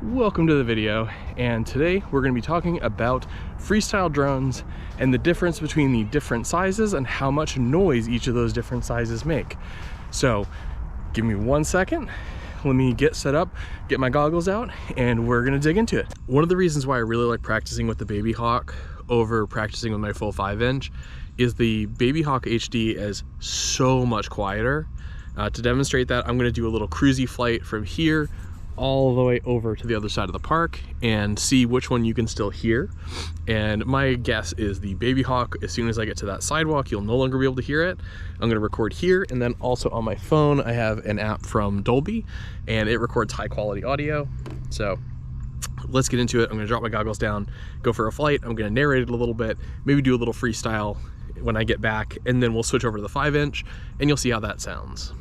Welcome to the video, and today we're going to be talking about freestyle drones and the difference between the different sizes and how much noise each of those different sizes make. So give me 1 second, let me get set up, get my goggles out, and we're going to dig into it. One of the reasons why I really like practicing with the Babyhawk over practicing with my full 5-inch is the Babyhawk HD is so much quieter. To demonstrate that, I'm going to do a little cruisy flight from here all the way over to the other side of the park and see which one you can still hear. And my guess is the Babyhawk, as soon as I get to that sidewalk, you'll no longer be able to hear it. I'm going to record here, and then also on my phone I have an app from Dolby and it records high quality audio. So let's get into it. I'm going to drop my goggles down, go for a flight. I'm going to narrate it a little bit, maybe do a little freestyle when I get back, and then we'll switch over to the 5-inch and you'll see how that sounds.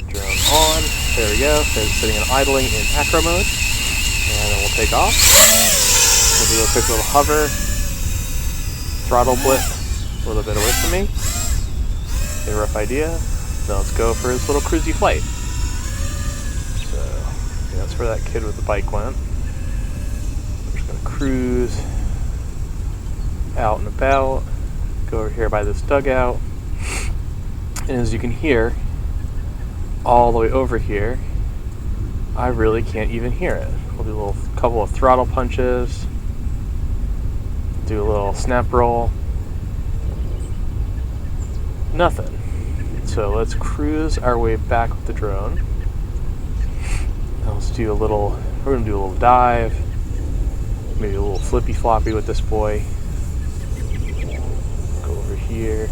Drone on, there we go, it's sitting in idling in acro mode, and then we'll take off. We'll do a quick little hover, throttle blip a little bit away from me, get a rough idea. Now let's go for his little cruisy flight. So yeah, that's where that kid with the bike went. We're just going to cruise out and about, go over here by this dugout, and as you can hear, all the way over here, I really can't even hear it. We'll do a couple of throttle punches, do a little snap roll, nothing. So let's cruise our way back with the drone. Now let's do we're gonna do a little dive, maybe a little flippy floppy with this boy. Go over here.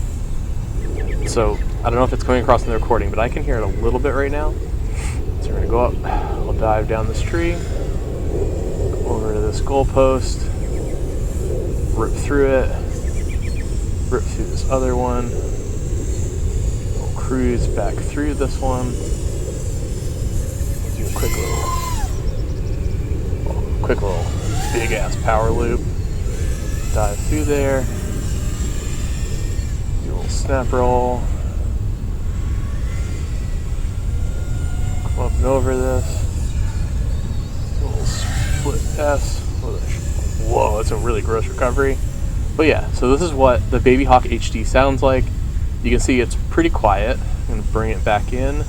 So I don't know if it's coming across in the recording, but I can hear it a little bit right now. So we're gonna go up, we'll dive down this tree, go over to this goalpost, rip through it, rip through this other one, we'll cruise back through this one, do a quick little big ass power loop, dive through there, do a little snap roll, up and over this, a little split S, whoa, that's a really gross recovery. But yeah, so this is what the Babyhawk HD sounds like. You can see it's pretty quiet. I'm going to bring it back in,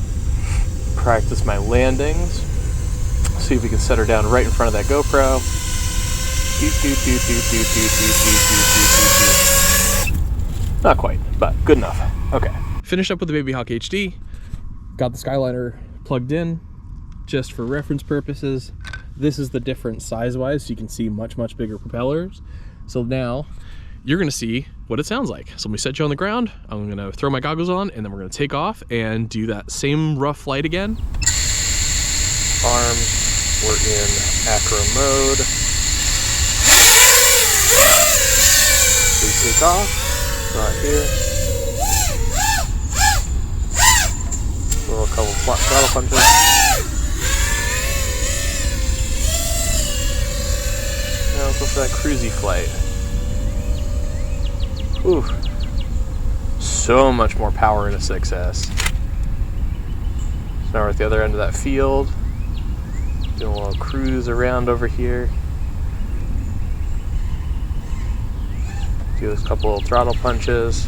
practice my landings, see if we can set her down right in front of that GoPro. Not quite, but good enough. Okay. Finished up with the Babyhawk HD, got the Skyeliner plugged in just for reference purposes. This is the difference size-wise, so you can see much bigger propellers. So now you're gonna see what it sounds like. So let me set you on the ground, I'm gonna throw my goggles on, and then we're gonna take off and do that same rough flight again. Arms, we're in acro mode. We take off, right here. A couple flat throttle punches. Now let's go for that cruisy flight. Ooh, so much more power in a 6S. So now we're at the other end of that field, doing a little cruise around over here. Do a couple of throttle punches.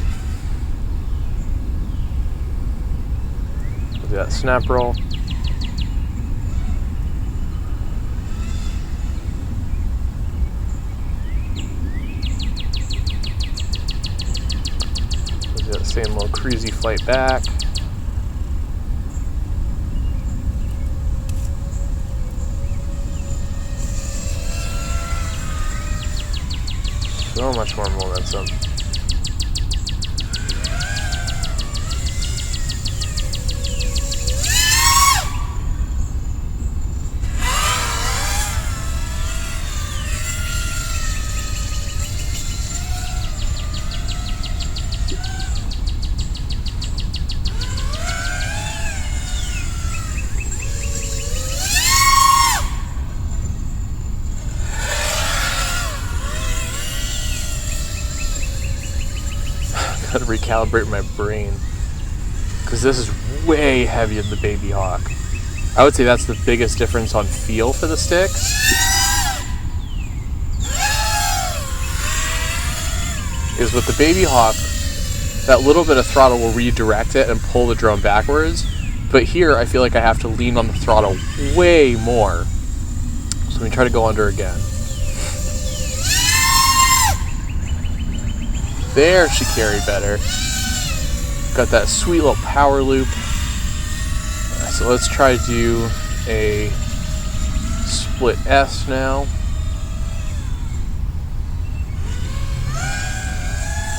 Do that snap roll. Do that same little cruisy flight back. So much more momentum. Gotta recalibrate my brain, because this is way heavier than the Babyhawk. I would say that's the biggest difference on feel for the sticks. Is with the Babyhawk, that little bit of throttle will redirect it and pull the drone backwards. But here, I feel like I have to lean on the throttle way more. So let me try to go under again. There, she carried better. Got that sweet little power loop. So let's try to do a split S now.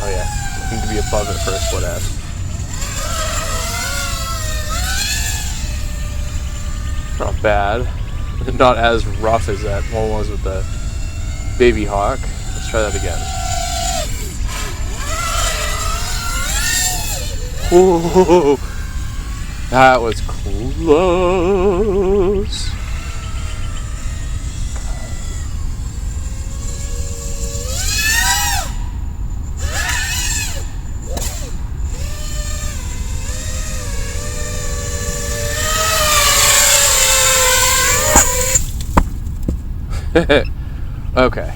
Oh yeah, I need to be above it for a split S. Not bad. Not as rough as that one was with the Babyhawk. Let's try that again. Whoa, that was close. Okay.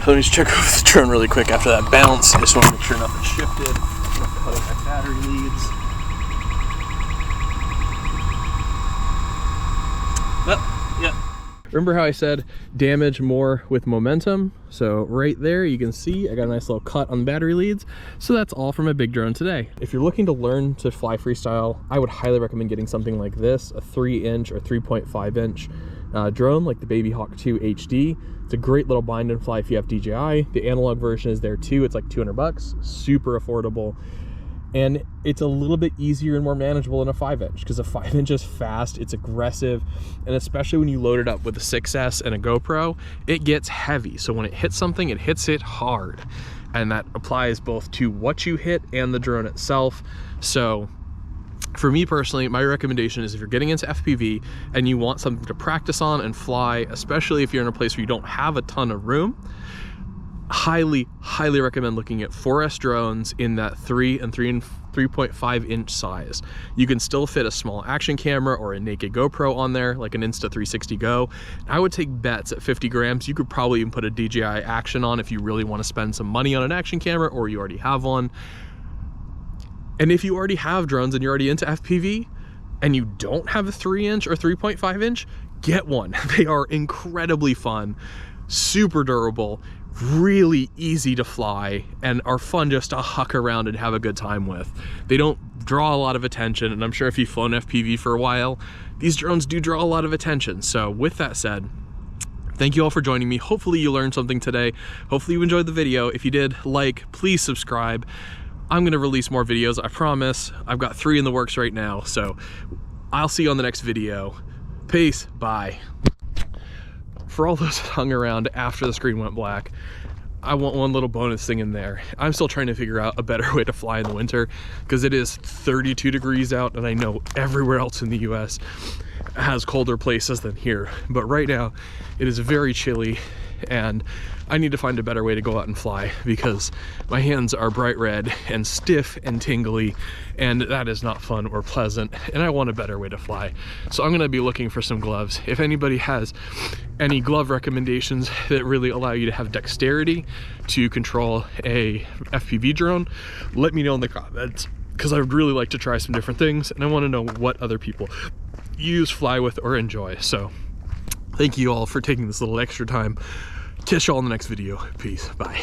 Let me just check over the drone really quick after that bounce. I just want to make sure nothing shifted. I'm not cutting my battery leads. Well, yeah. Remember how I said damage more with momentum? So right there you can see I got a nice little cut on the battery leads. So that's all from a big drone today. If you're looking to learn to fly freestyle, I would highly recommend getting something like this, a 3-inch or 3.5-inch drone like the Babyhawk II HD. It's a great little bind and fly if you have DJI. The analog version is there too. It's like $200, super affordable. And it's a little bit easier and more manageable than a 5-inch because a 5-inch is fast, it's aggressive, and especially when you load it up with a 6S and a GoPro, it gets heavy. So when it hits something, it hits it hard. And that applies both to what you hit and the drone itself. So for me personally, my recommendation is if you're getting into FPV and you want something to practice on and fly, especially if you're in a place where you don't have a ton of room, highly recommend looking at 4S drones in that 3 and 3.5 inch size. You can still fit a small action camera or a naked GoPro on there, like an Insta360 Go. I would take bets at 50 grams. You could probably even put a DJI Action on if you really want to spend some money on an action camera or you already have one. And if you already have drones and you're already into FPV and you don't have a 3-inch or 3.5 inch, get one. They are incredibly fun, super durable, really easy to fly, and are fun just to huck around and have a good time with. They don't draw a lot of attention, and I'm sure if you've flown FPV for a while, these drones do draw a lot of attention. So with that said, thank you all for joining me. Hopefully you learned something today. Hopefully you enjoyed the video. If you did, please subscribe. I'm gonna release more videos, I promise. I've got 3 in the works right now, so I'll see you on the next video. Peace, bye. For all those that hung around after the screen went black, I want one little bonus thing in there. I'm still trying to figure out a better way to fly in the winter because it is 32 degrees out, and I know everywhere else in the US has colder places than here. But right now it is very chilly and I need to find a better way to go out and fly because my hands are bright red and stiff and tingly, and that is not fun or pleasant, and I want a better way to fly. So I'm gonna be looking for some gloves. If anybody has any glove recommendations that really allow you to have dexterity to control a FPV drone, let me know in the comments because I would really like to try some different things and I want to know what other people use, fly with, or enjoy. So thank you all for taking this little extra time. Catch y'all in the next video. Peace. Bye.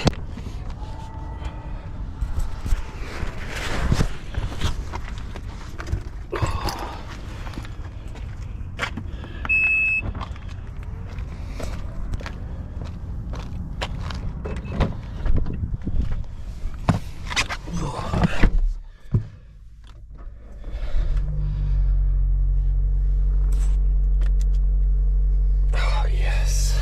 Oh, yes.